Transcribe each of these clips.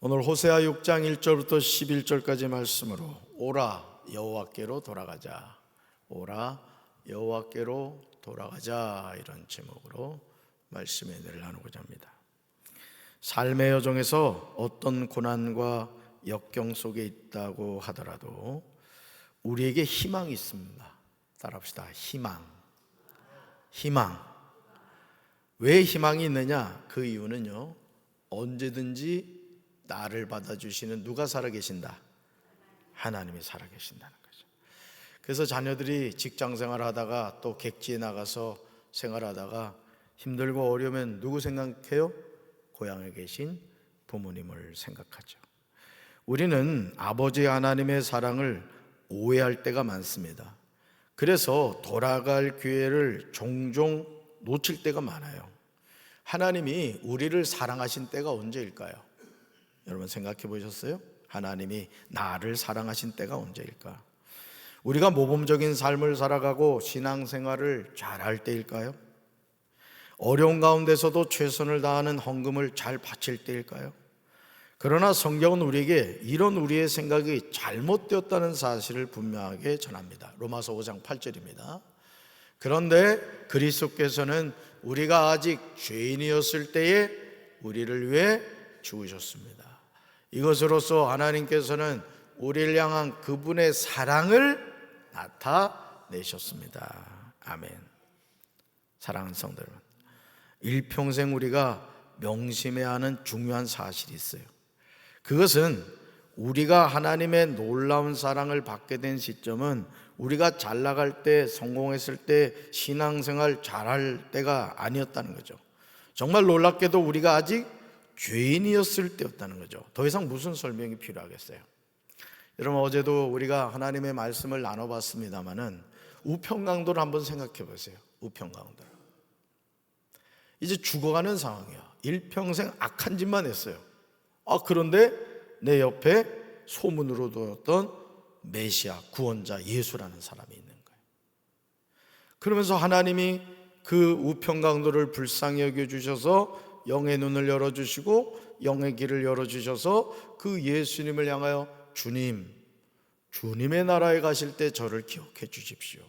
오늘 호세아 6장 1절부터 11절까지 말씀으로 오라 여호와께로 돌아가자, 오라 여호와께로 돌아가자, 이런 제목으로 말씀의 은혜를 나누고자 합니다. 삶의 여정에서 어떤 고난과 역경 속에 있다고 하더라도 우리에게 희망이 있습니다. 따라합시다. 희망. 왜 희망이 있느냐? 그 이유는요, 언제든지 나를 받아주시는 누가 살아계신다? 하나님이 살아계신다는 거죠. 그래서 자녀들이 직장생활 하다가 또 객지에 나가서 생활하다가 힘들고 어려우면 누구 생각해요? 고향에 계신 부모님을 생각하죠. 우리는 아버지 하나님의 사랑을 오해할 때가 많습니다. 그래서 돌아갈 기회를 종종 놓칠 때가 많아요. 하나님이 우리를 사랑하신 때가 언제일까요? 여러분 생각해 보셨어요? 하나님이 나를 사랑하신 때가 언제일까? 우리가 모범적인 삶을 살아가고 신앙생활을 잘할 때일까요? 어려운 가운데서도 최선을 다하는 헌금을 잘 바칠 때일까요? 그러나 성경은 우리에게 이런 우리의 생각이 잘못되었다는 사실을 분명하게 전합니다. 로마서 5장 8절입니다. 그런데 그리스도께서는 우리가 아직 죄인이었을 때에 우리를 위해 죽으셨습니다. 이것으로써 하나님께서는 우리를 향한 그분의 사랑을 나타내셨습니다. 아멘. 사랑하는 성도 여러분, 일평생 우리가 명심해야 하는 중요한 사실이 있어요. 그것은 우리가 하나님의 놀라운 사랑을 받게 된 시점은 우리가 잘 나갈 때, 성공했을 때, 신앙생활 잘할 때가 아니었다는 거죠. 정말 놀랍게도 우리가 아직 죄인이었을 때였다는 거죠. 더 이상 무슨 설명이 필요하겠어요? 여러분, 어제도 우리가 하나님의 말씀을 나눠봤습니다마는 우편강도를 한번 생각해 보세요. 우편강도 이제 죽어가는 상황이야. 일평생 악한 짓만 했어요. 그런데 내 옆에 소문으로 들었던 메시아, 구원자 예수라는 사람이 있는 거예요. 그러면서 하나님이 그 우편강도를 불쌍히 여겨주셔서 영의 눈을 열어주시고 영의 길을 열어주셔서 그 예수님을 향하여 주님의 나라에 가실 때 저를 기억해 주십시오,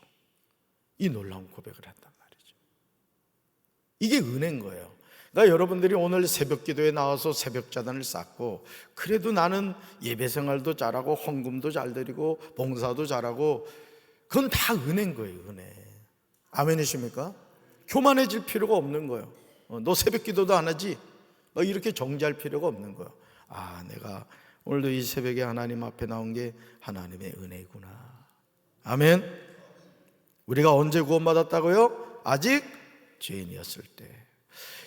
이 놀라운 고백을 한단 말이죠. 이게 은혜인 거예요. 그러니까 여러분들이 오늘 새벽 기도에 나와서 새벽 자단을 쌓고, 그래도 나는 예배 생활도 잘하고 헌금도 잘 드리고 봉사도 잘하고, 그건 다 은혜인 거예요. 은혜. 아멘이십니까? 교만해질 필요가 없는 거예요. 너 새벽 기도도 안 하지? 이렇게 정지할 필요가 없는 거예요. 내가 오늘도 이 새벽에 하나님 앞에 나온 게 하나님의 은혜구나. 아멘. 우리가 언제 구원받았다고요? 아직 죄인이었을 때.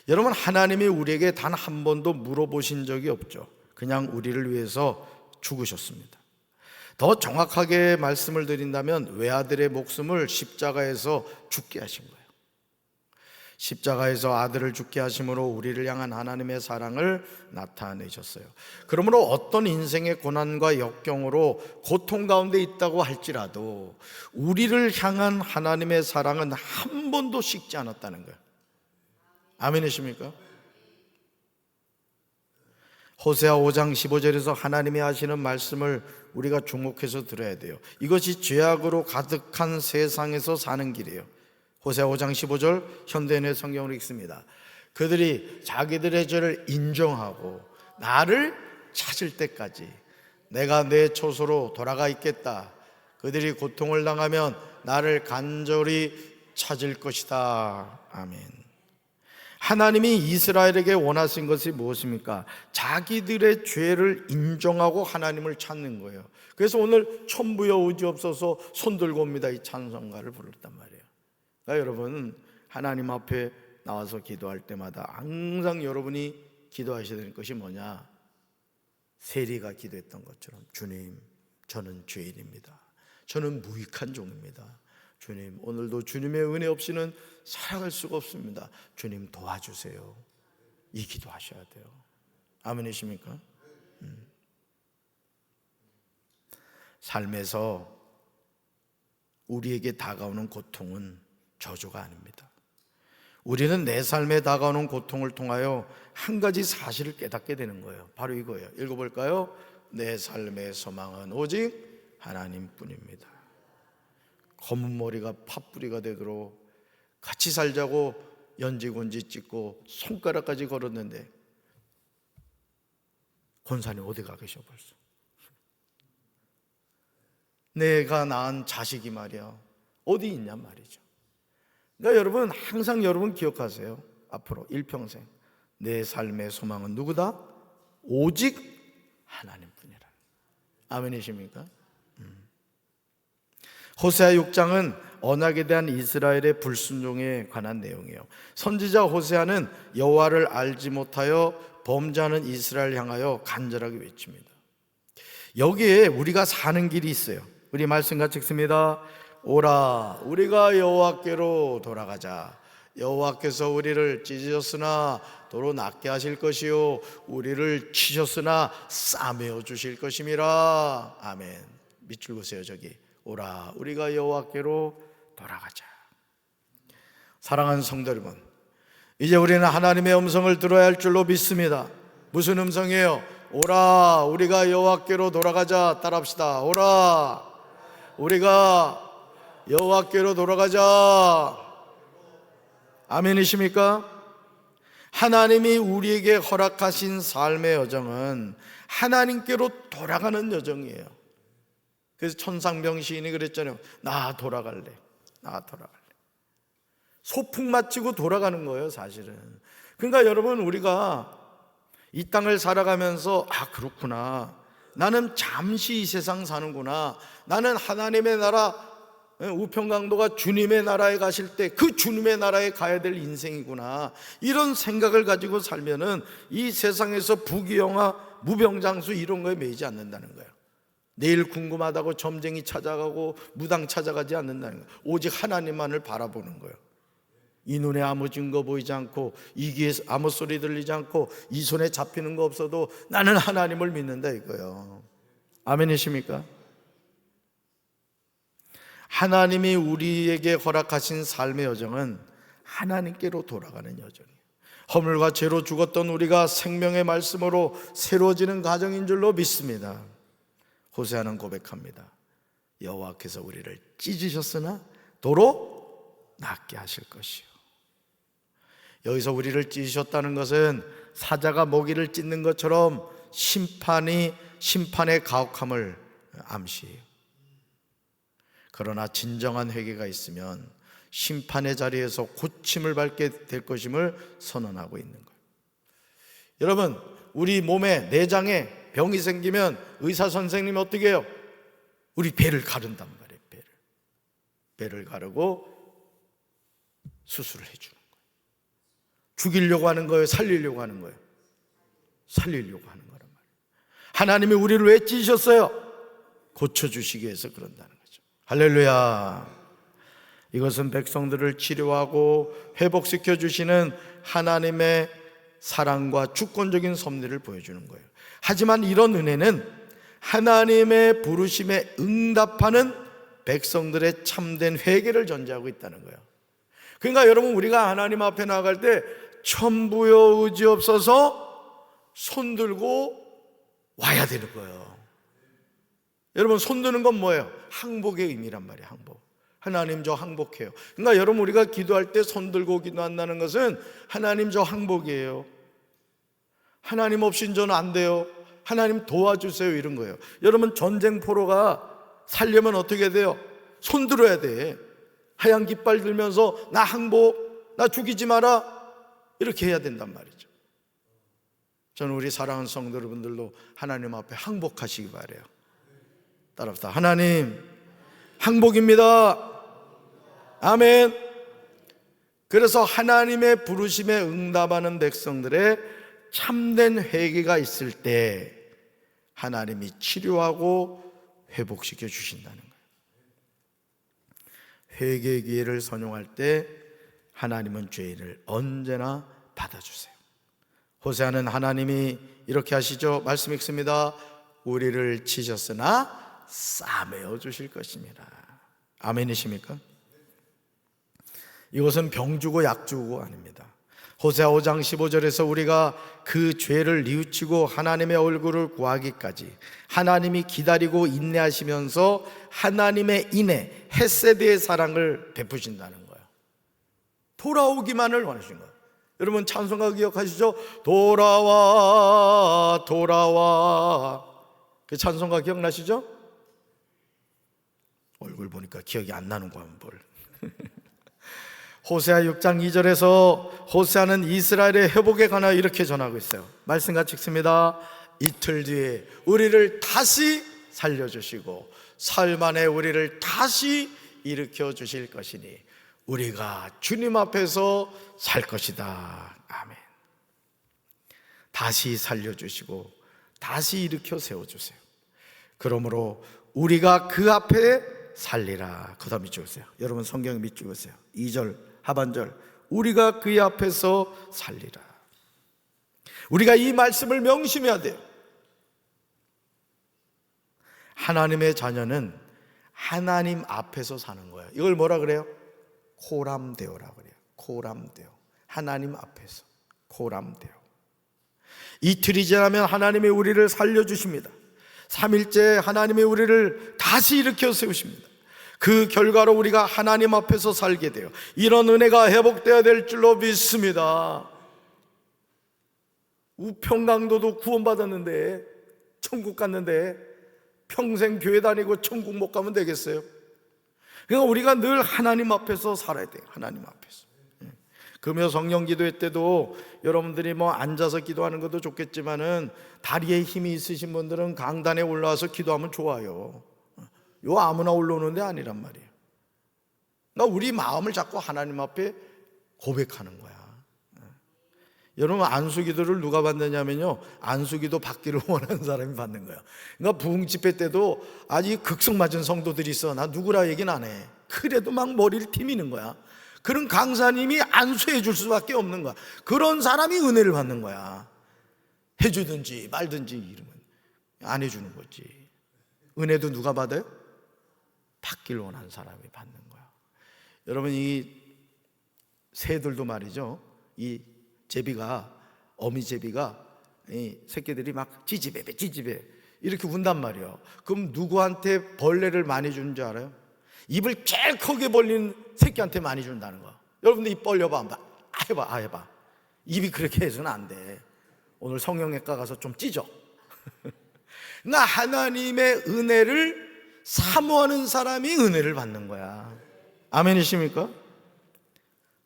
여러분, 하나님이 우리에게 단 한 번도 물어보신 적이 없죠. 그냥 우리를 위해서 죽으셨습니다. 더 정확하게 말씀을 드린다면 외아들의 목숨을 십자가에서 죽게 하신 거예요. 십자가에서 아들을 죽게 하심으로 우리를 향한 하나님의 사랑을 나타내셨어요. 그러므로 어떤 인생의 고난과 역경으로 고통 가운데 있다고 할지라도 우리를 향한 하나님의 사랑은 한 번도 식지 않았다는 거예요. 아멘이십니까? 호세아 5장 15절에서 하나님이 하시는 말씀을 우리가 주목해서 들어야 돼요. 이것이 죄악으로 가득한 세상에서 사는 길이에요. 호세아 5장 15절 현대인의 성경으로 읽습니다. 그들이 자기들의 죄를 인정하고 나를 찾을 때까지 내가 내 처소로 돌아가 있겠다. 그들이 고통을 당하면 나를 간절히 찾을 것이다. 아멘. 하나님이 이스라엘에게 원하신 것이 무엇입니까? 자기들의 죄를 인정하고 하나님을 찾는 거예요. 그래서 오늘 천부여 의지없어서 손들고 옵니다, 이 찬송가를 불렀단 말이에요. 그러니까 여러분, 하나님 앞에 나와서 기도할 때마다 항상 여러분이 기도하셔야 되는 것이 뭐냐? 세리가 기도했던 것처럼, 주님, 저는 죄인입니다. 저는 무익한 종입니다. 주님, 오늘도 주님의 은혜 없이는 살아갈 수가 없습니다. 주님 도와주세요. 이 기도하셔야 돼요. 아멘이십니까? 삶에서 우리에게 다가오는 고통은 저주가 아닙니다. 우리는 내 삶에 다가오는 고통을 통하여 한 가지 사실을 깨닫게 되는 거예요. 바로 이거예요. 읽어볼까요? 내 삶의 소망은 오직 하나님뿐입니다. 검은 머리가 팥뿌리가 되도록 같이 살자고 연지곤지 찍고 손가락까지 걸었는데 권사님 어디 가 계셔 벌써? 내가 낳은 자식이 말이야 어디 있냔 말이죠. 그러니까 여러분 항상 여러분 기억하세요. 앞으로 일평생 내 삶의 소망은 누구다? 오직 하나님뿐이라. 아멘이십니까? 호세아 6장은 언약에 대한 이스라엘의 불순종에 관한 내용이에요. 선지자 호세아는 여호와를 알지 못하여 범죄하는 이스라엘 향하여 간절하게 외칩니다. 여기에 우리가 사는 길이 있어요. 우리 말씀 같이 읽습니다. 오라 우리가 여호와께로 돌아가자. 여호와께서 우리를 찢으셨으나 도로 낫게 하실 것이요 우리를 치셨으나 싸매어 주실 것임이라. 아멘. 밑줄 보세요. 저기 오라 우리가 여호와께로 돌아가자. 사랑하는 성도 여러분, 이제 우리는 하나님의 음성을 들어야 할 줄로 믿습니다. 무슨 음성이에요? 오라 우리가 여호와께로 돌아가자. 따라합시다. 오라 우리가 여호와께로 돌아가자. 아멘이십니까? 하나님이 우리에게 허락하신 삶의 여정은 하나님께로 돌아가는 여정이에요. 그래서 천상병 시인이 그랬잖아요. 나 돌아갈래. 나 돌아갈래. 소풍 마치고 돌아가는 거예요, 사실은. 그러니까 여러분, 우리가 이 땅을 살아가면서 그렇구나. 나는 잠시 이 세상 사는구나. 나는 하나님의 나라, 우편강도가 주님의 나라에 가실 때 그 주님의 나라에 가야 될 인생이구나. 이런 생각을 가지고 살면은 이 세상에서 부귀영화, 무병장수 이런 거에 매이지 않는다는 거예요. 내일 궁금하다고 점쟁이 찾아가고 무당 찾아가지 않는다는 거예요. 오직 하나님만을 바라보는 거예요. 이 눈에 아무 증거 보이지 않고 이 귀에 아무 소리 들리지 않고 이 손에 잡히는 거 없어도 나는 하나님을 믿는다 이거예요. 아멘이십니까? 하나님이 우리에게 허락하신 삶의 여정은 하나님께로 돌아가는 여정이에요. 허물과 죄로 죽었던 우리가 생명의 말씀으로 새로워지는 과정인 줄로 믿습니다. 호세아는 고백합니다. 여호와께서 우리를 찢으셨으나 도로 낫게 하실 것이요. 여기서 우리를 찢으셨다는 것은 사자가 모기를 찢는 것처럼 심판의 가혹함을 암시해요. 그러나 진정한 회개가 있으면 심판의 자리에서 고침을 받게 될 것임을 선언하고 있는 거예요. 여러분, 우리 몸에 내장에 병이 생기면 의사 선생님이 어떻게 해요? 우리 배를 가른단 말이에요. 배를 가르고 수술을 해주는 거예요. 죽이려고 하는 거예요? 살리려고 하는 거예요? 살리려고 하는 거란 말이에요. 하나님이 우리를 왜 찢으셨어요? 고쳐주시기 위해서 그런다는 거죠. 할렐루야. 이것은 백성들을 치료하고 회복시켜 주시는 하나님의 사랑과 주권적인 섭리를 보여주는 거예요. 하지만 이런 은혜는 하나님의 부르심에 응답하는 백성들의 참된 회개를 전제하고 있다는 거예요. 그러니까 여러분, 우리가 하나님 앞에 나아갈 때 천부여 의지 없어서 손 들고 와야 되는 거예요. 여러분, 손 드는 건 뭐예요? 항복의 의미란 말이에요. 항복. 하나님 저 항복해요. 그러니까 여러분, 우리가 기도할 때 손 들고 기도한다는 것은 하나님 저 항복이에요. 하나님 없인 저는 안 돼요. 하나님 도와주세요, 이런 거예요. 여러분, 전쟁 포로가 살려면 어떻게 돼요? 손 들어야 돼. 하얀 깃발 들면서 나 항복, 나 죽이지 마라, 이렇게 해야 된단 말이죠. 저는 우리 사랑하는 성도 여러분들도 하나님 앞에 항복하시기 바라요. 따라합시다. 하나님 항복입니다. 아멘. 그래서 하나님의 부르심에 응답하는 백성들의 참된 회개가 있을 때 하나님이 치료하고 회복시켜 주신다는 거예요. 회개의 기회를 선용할 때 하나님은 죄인을 언제나 받아주세요. 호세아는 하나님이 이렇게 하시죠. 말씀 읽습니다. 우리를 치셨으나 싸매어 주실 것입니다. 아멘이십니까? 이것은 병 주고 약 주고 아닙니다. 호세아 5장 15절에서 우리가 그 죄를 뉘우치고 하나님의 얼굴을 구하기까지 하나님이 기다리고 인내하시면서 하나님의 인애, 헤세드의 사랑을 베푸신다는 거예요. 돌아오기만을 원하신 거예요. 여러분 찬송가 기억하시죠? 돌아와 돌아와. 그 찬송가 기억나시죠? 얼굴 보니까 기억이 안 나는 거야 뭘. 호세아 6장 2절에서 호세아는 이스라엘의 회복에 관하여 이렇게 전하고 있어요. 말씀 같이 읽습니다. 이틀 뒤에 우리를 다시 살려주시고 사흘 만에 우리를 다시 일으켜 주실 것이니 우리가 주님 앞에서 살 것이다. 아멘. 다시 살려주시고 다시 일으켜 세워주세요. 그러므로 우리가 그 앞에 살리라. 그 다음 밑줄 그으세요. 여러분 성경 밑줄 그으세요. 2절 하반절, 우리가 그의 앞에서 살리라. 우리가 이 말씀을 명심해야 돼요. 하나님의 자녀는 하나님 앞에서 사는 거예요. 이걸 뭐라 그래요? 코람데오라 그래요. 코람데오. 하나님 앞에서 코람데오. 이틀이 지나면 하나님이 우리를 살려주십니다. 3일째 하나님이 우리를 다시 일으켜 세우십니다. 그 결과로 우리가 하나님 앞에서 살게 돼요. 이런 은혜가 회복되어야 될 줄로 믿습니다. 우평강도도 구원받았는데, 천국 갔는데 평생 교회 다니고 천국 못 가면 되겠어요? 그러니까 우리가 늘 하나님 앞에서 살아야 돼요. 하나님 앞에서. 금요 성령 기도회 때도 여러분들이 뭐 앉아서 기도하는 것도 좋겠지만은 다리에 힘이 있으신 분들은 강단에 올라와서 기도하면 좋아요. 요 아무나 올라오는 데 아니란 말이에요. 그러니까 우리 마음을 자꾸 하나님 앞에 고백하는 거야. 여러분 안수기도를 누가 받느냐면요, 안수기도 받기를 원하는 사람이 받는 거야. 그러니까 부흥집회 때도 아직 극성 맞은 성도들이 있어. 나 누구라 얘기는 안 해. 그래도 막 머리를 티미는 거야. 그런 강사님이 안수해 줄 수밖에 없는 거야. 그런 사람이 은혜를 받는 거야. 해주든지 말든지 이러면 안 해주는 거지. 은혜도 누가 받아요? 받길 원하는 사람이 받는 거야. 여러분 이 새들도 말이죠, 이 제비가, 어미 제비가 이 새끼들이 막 찌집애 이렇게 운단 말이에요. 그럼 누구한테 벌레를 많이 주는 줄 알아요? 입을 제일 크게 벌린 새끼한테 많이 준다는 거야. 여러분들 입 벌려봐. 해봐. 입이 그렇게 해서는 안 돼. 오늘 성형외과 가서 좀 찢어. 나 하나님의 은혜를 사모하는 사람이 은혜를 받는 거야. 아멘이십니까?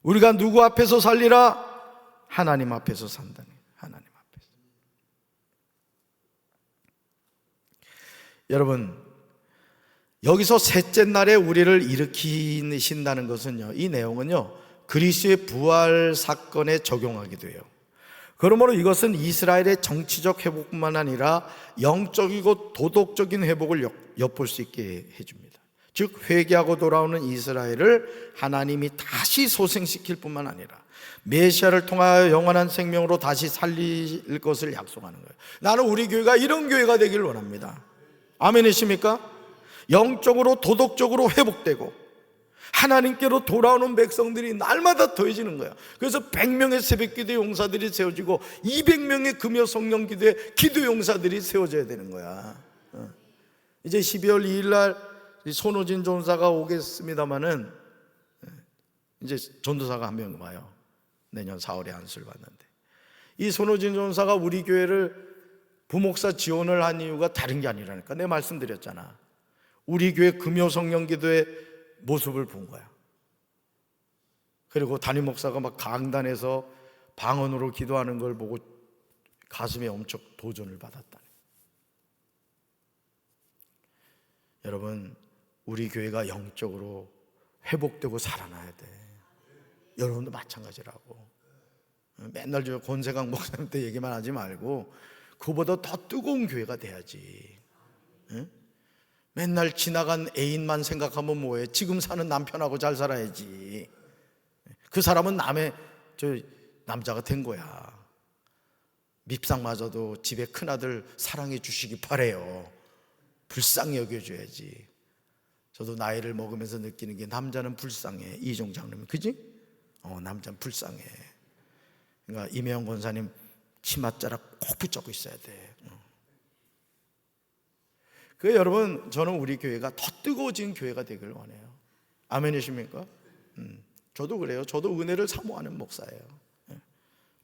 우리가 누구 앞에서 살리라? 하나님 앞에서 산다니. 하나님 앞에서. 여러분 여기서 셋째 날에 우리를 일으키신다는 것은요, 이 내용은요 그리스도의 부활 사건에 적용하기도 해요. 그러므로 이것은 이스라엘의 정치적 회복뿐만 아니라 영적이고 도덕적인 회복을 엿볼 수 있게 해줍니다. 즉 회개하고 돌아오는 이스라엘을 하나님이 다시 소생시킬 뿐만 아니라 메시아를 통하여 영원한 생명으로 다시 살릴 것을 약속하는 거예요. 나는 우리 교회가 이런 교회가 되기를 원합니다. 아멘이십니까? 영적으로 도덕적으로 회복되고 하나님께로 돌아오는 백성들이 날마다 더해지는 거야. 그래서 100명의 새벽기도 용사들이 세워지고 200명의 금요 성령 기도의 기도 용사들이 세워져야 되는 거야. 이제 12월 2일 날 손호진 전사가 오겠습니다마는 이제 전도사가 한 명 와요. 내년 4월에 안수를 받는데, 이 손호진 전사가 우리 교회를 부목사 지원을 한 이유가 다른 게 아니라니까. 내가 말씀드렸잖아. 우리 교회 금요 성령 기도의 모습을 본 거야. 그리고 담임 목사가 막 강단에서 방언으로 기도하는 걸 보고 가슴에 엄청 도전을 받았다니. 여러분 우리 교회가 영적으로 회복되고 살아나야 돼. 여러분도 마찬가지라고. 맨날 저 권세강 목사님 때 얘기만 하지 말고 그보다 더 뜨거운 교회가 돼야지. 응? 맨날 지나간 애인만 생각하면 뭐해. 지금 사는 남편하고 잘 살아야지. 그 사람은 남의 남자가 된 거야. 밉상마저도 집에 큰아들 사랑해 주시기 바래요. 불쌍히 여겨줘야지. 저도 나이를 먹으면서 느끼는 게 남자는 불쌍해. 이종 장로님, 그지? 남자는 불쌍해. 그러니까 이매영 권사님 치맛자락 꼭 붙잡고 있어야 돼. 여러분, 저는 우리 교회가 더 뜨거워진 교회가 되길 원해요. 아멘이십니까? 저도 그래요. 저도 은혜를 사모하는 목사예요.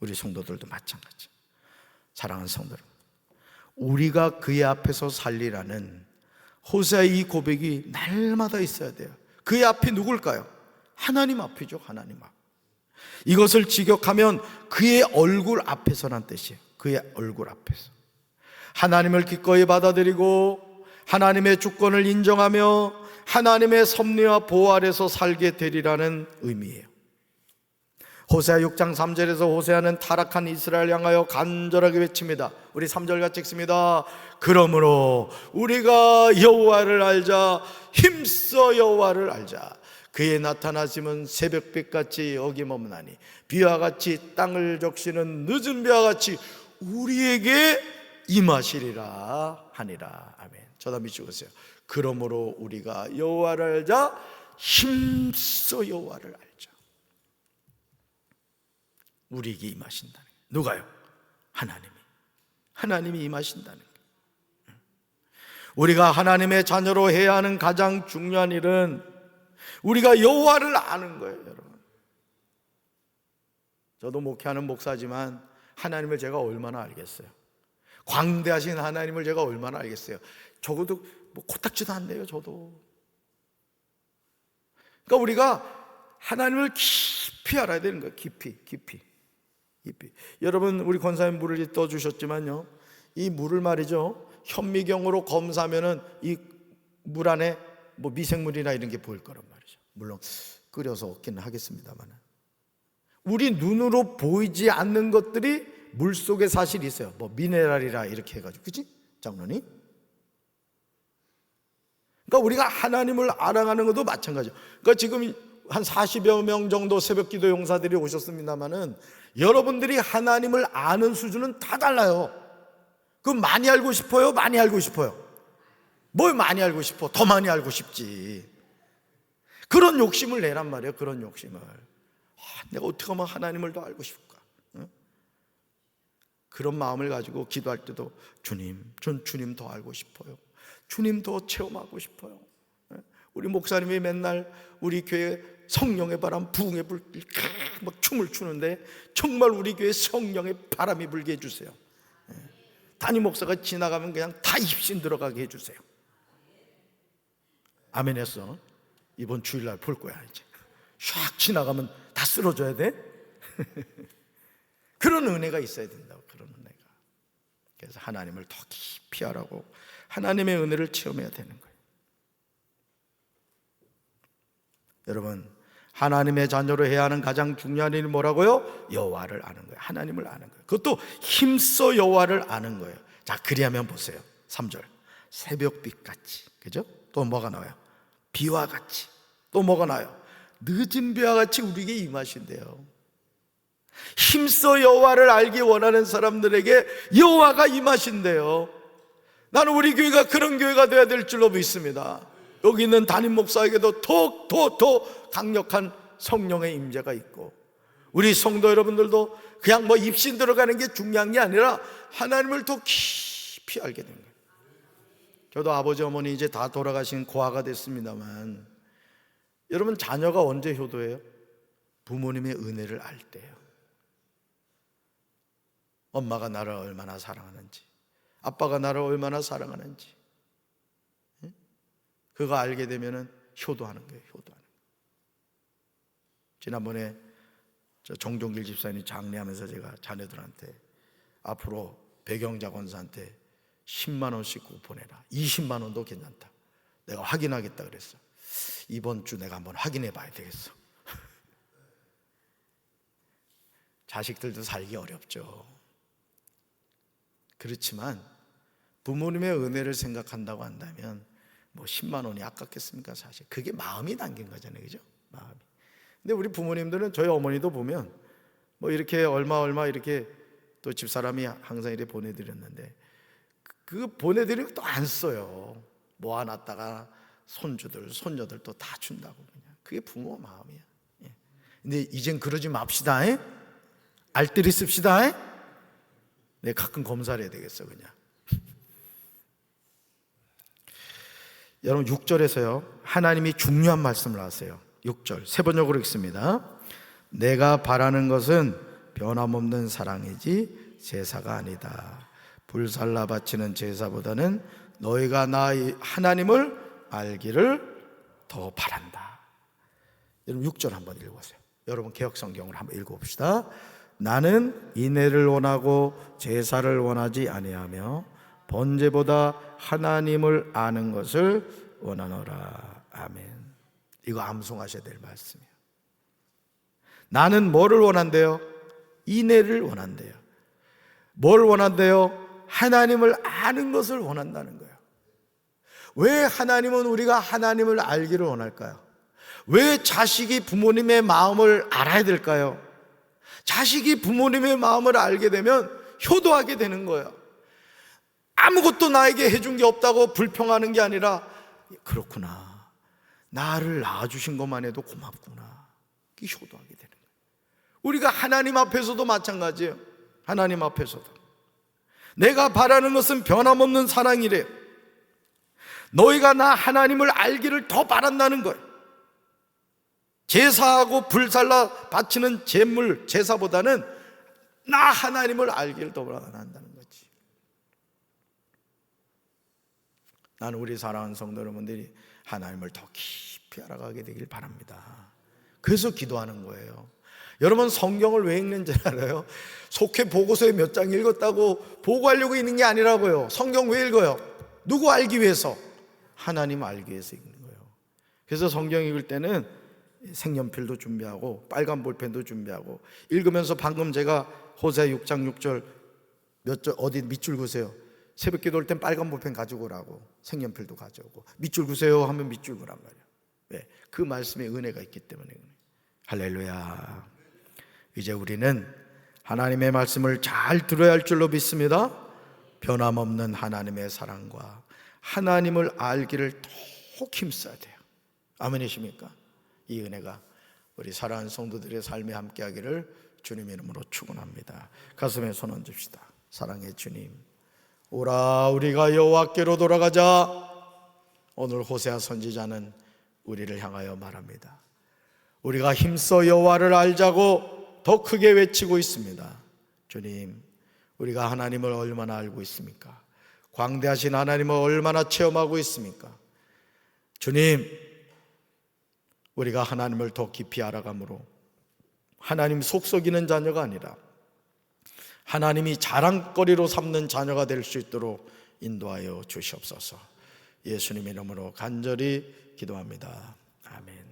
우리 성도들도 마찬가지. 사랑하는 성도들, 우리가 그의 앞에서 살리라는 호세아의 이 고백이 날마다 있어야 돼요. 그의 앞이 누굴까요? 하나님 앞이죠. 하나님 앞. 이것을 직역하면 그의 얼굴 앞에서란 뜻이에요. 그의 얼굴 앞에서 하나님을 기꺼이 받아들이고 하나님의 주권을 인정하며 하나님의 섭리와 보호 아래서 살게 되리라는 의미예요. 호세아 6장 3절에서 호세아는 타락한 이스라엘 향하여 간절하게 외칩니다. 우리 3절 같이 읽습니다. 그러므로 우리가 여호와를 알자, 힘써 여호와를 알자. 그의 나타나심은 새벽빛같이 어김없나니 비와 같이 땅을 적시는 늦은 비와 같이 우리에게 임하시리라 하니라. 아멘. 저도 믿으세요. 그러므로 우리가 여호와를 알자, 힘써 여호와를 알자. 우리에게 임하신다는 거예요. 누가요? 하나님이 임하신다는 거예요. 우리가 하나님의 자녀로 해야 하는 가장 중요한 일은 우리가 여호와를 아는 거예요, 여러분. 저도 목회하는 목사지만 하나님을 제가 얼마나 알겠어요? 광대하신 하나님을 제가 얼마나 알겠어요? 적어도 코딱지도 안 돼요, 저도. 그러니까 우리가 하나님을 깊이 알아야 되는 거예요. 깊이. 여러분, 우리 권사님 물을 떠주셨지만요, 이 물을 말이죠, 현미경으로 검사하면은 이 물 안에 미생물이나 이런 게 보일 거란 말이죠. 물론 끓여서 얻기는 하겠습니다만, 우리 눈으로 보이지 않는 것들이 물 속에 사실 있어요. 미네랄이라 이렇게 해가지고, 그치? 장로님? 그러니까 우리가 하나님을 알아가는 것도 마찬가지죠. 그러니까 지금 한 40여 명 정도 새벽기도 용사들이 오셨습니다만은 여러분들이 하나님을 아는 수준은 다 달라요. 그럼 많이 알고 싶어요? 많이 알고 싶어요? 뭘 많이 알고 싶어? 더 많이 알고 싶지. 그런 욕심을 내란 말이에요. 그런 욕심을. 내가 어떻게 하면 하나님을 더 알고 싶을까? 그런 마음을 가지고 기도할 때도 주님, 전 주님 더 알고 싶어요. 주님 더 체험하고 싶어요. 우리 목사님이 맨날 우리 교회 성령의 바람, 부흥의 불, 막 춤을 추는데 정말 우리 교회 성령의 바람이 불게 해주세요. 담임 목사가 지나가면 그냥 다 입신 들어가게 해주세요. 아멘 했어. 이번 주일날 볼 거야. 이제 샥 지나가면 다 쓰러져야 돼. 그런 은혜가 있어야 된다고. 그런 은혜가. 그래서 하나님을 더 깊이 알아고 하나님의 은혜를 체험해야 되는 거예요. 여러분, 하나님의 자녀로 해야 하는 가장 중요한 일이 뭐라고요? 여호와를 아는 거예요. 하나님을 아는 거예요. 그것도 힘써 여호와를 아는 거예요. 자, 그리하면 보세요. 3절. 새벽빛같이. 그죠? 또 뭐가 나와요? 비와 같이. 또 뭐가 나와요? 늦은 비와 같이 우리에게 임하신대요. 힘써 여호와를 알기 원하는 사람들에게 여호와가 임하신대요. 나는 우리 교회가 그런 교회가 되어야 될 줄로 믿습니다. 여기 있는 담임 목사에게도 더 강력한 성령의 임재가 있고, 우리 성도 여러분들도 그냥 입신 들어가는 게 중요한 게 아니라 하나님을 더 깊이 알게 된 거예요. 저도 아버지 어머니 이제 다 돌아가신 고아가 됐습니다만, 여러분, 자녀가 언제 효도해요? 부모님의 은혜를 알 때예요. 엄마가 나를 얼마나 사랑하는지, 아빠가 나를 얼마나 사랑하는지, 그거 알게 되면은 효도하는 거예요. 효도하는 거예요. 지난번에 저 정종길 집사님이 장례하면서 제가 자녀들한테 앞으로 배경자 권사한테 10만 원씩 꼭 보내라. 20만 원도 괜찮다. 내가 확인하겠다 그랬어. 이번 주 내가 한번 확인해 봐야 되겠어. 자식들도 살기 어렵죠. 그렇지만 부모님의 은혜를 생각한다고 한다면 10만 원이 아깝겠습니까? 사실 그게 마음이 담긴 거잖아요, 그죠? 마음이. 근데 우리 부모님들은, 저희 어머니도 보면 이렇게 얼마 이렇게 또 집사람이 항상 이렇게 보내드렸는데, 그 보내드리고 또 안 써요. 모아놨다가 손주들 손녀들 또 다 준다고. 그냥 그게 부모 마음이야. 근데 이젠 그러지 맙시다. 알뜰히 씁시다. 내 가끔 검사를 해야 되겠어 그냥. 여러분 6절에서요 하나님이 중요한 말씀을 하세요. 6절 세 번역으로 읽습니다. 내가 바라는 것은 변함없는 사랑이지 제사가 아니다. 불살라 바치는 제사보다는 너희가 나 하나님을 알기를 더 바란다. 여러분 6절 한번 읽어보세요. 여러분 개역성경을 한번 읽어봅시다. 나는 인애를 원하고 제사를 원하지 아니하며 번제보다 하나님을 아는 것을 원하노라. 아멘. 이거 암송하셔야 될 말씀이에요. 나는 뭐를 원한대요? 인애를 원한대요. 뭘 원한대요? 하나님을 아는 것을 원한다는 거예요. 왜 하나님은 우리가 하나님을 알기를 원할까요? 왜 자식이 부모님의 마음을 알아야 될까요? 자식이 부모님의 마음을 알게 되면 효도하게 되는 거예요. 아무것도 나에게 해준 게 없다고 불평하는 게 아니라 그렇구나, 나를 낳아주신 것만 해도 고맙구나, 이게 효도하게 되는 거예요. 우리가 하나님 앞에서도 마찬가지예요. 하나님 앞에서도 내가 바라는 것은 변함없는 사랑이래. 너희가 나 하나님을 알기를 더 바란다는 거예요. 제사하고 불살라 바치는 제물 제사보다는 나 하나님을 알기를 더 바란다는 거지. 나는 우리 사랑하는 성도 여러분들이 하나님을 더 깊이 알아가게 되길 바랍니다. 그래서 기도하는 거예요. 여러분 성경을 왜 읽는지 알아요? 속회 보고서에 몇 장 읽었다고 보고하려고 읽는 게 아니라고요. 성경 왜 읽어요? 누구 알기 위해서? 하나님 알기 위해서 읽는 거예요. 그래서 성경 읽을 때는 색연필도 준비하고 빨간 볼펜도 준비하고, 읽으면서 방금 제가 호세 6장 6절 몇 절 어디 밑줄 그으세요. 새벽 기도 올 땐 빨간 볼펜 가지고 오라고, 색연필도 가져오고, 밑줄 그으세요 하면 밑줄 그란 말이에요. 왜? 그 말씀에 은혜가 있기 때문에. 할렐루야. 이제 우리는 하나님의 말씀을 잘 들어야 할 줄로 믿습니다. 변함없는 하나님의 사랑과 하나님을 알기를 더 힘써야 돼요. 아멘이십니까? 이 은혜가 우리 사랑하는 성도들의 삶에 함께하기를 주님 이름으로 축원합니다. 가슴에 손 얹읍시다. 사랑의 주님, 오라 우리가 여호와께로 돌아가자. 오늘 호세아 선지자는 우리를 향하여 말합니다. 우리가 힘써 여호와를 알자고 더 크게 외치고 있습니다. 주님, 우리가 하나님을 얼마나 알고 있습니까? 광대하신 하나님을 얼마나 체험하고 있습니까? 주님, 우리가 하나님을 더 깊이 알아감으로 하나님 속썩이는 자녀가 아니라 하나님이 자랑거리로 삼는 자녀가 될 수 있도록 인도하여 주시옵소서. 예수님 이름으로 간절히 기도합니다. 아멘.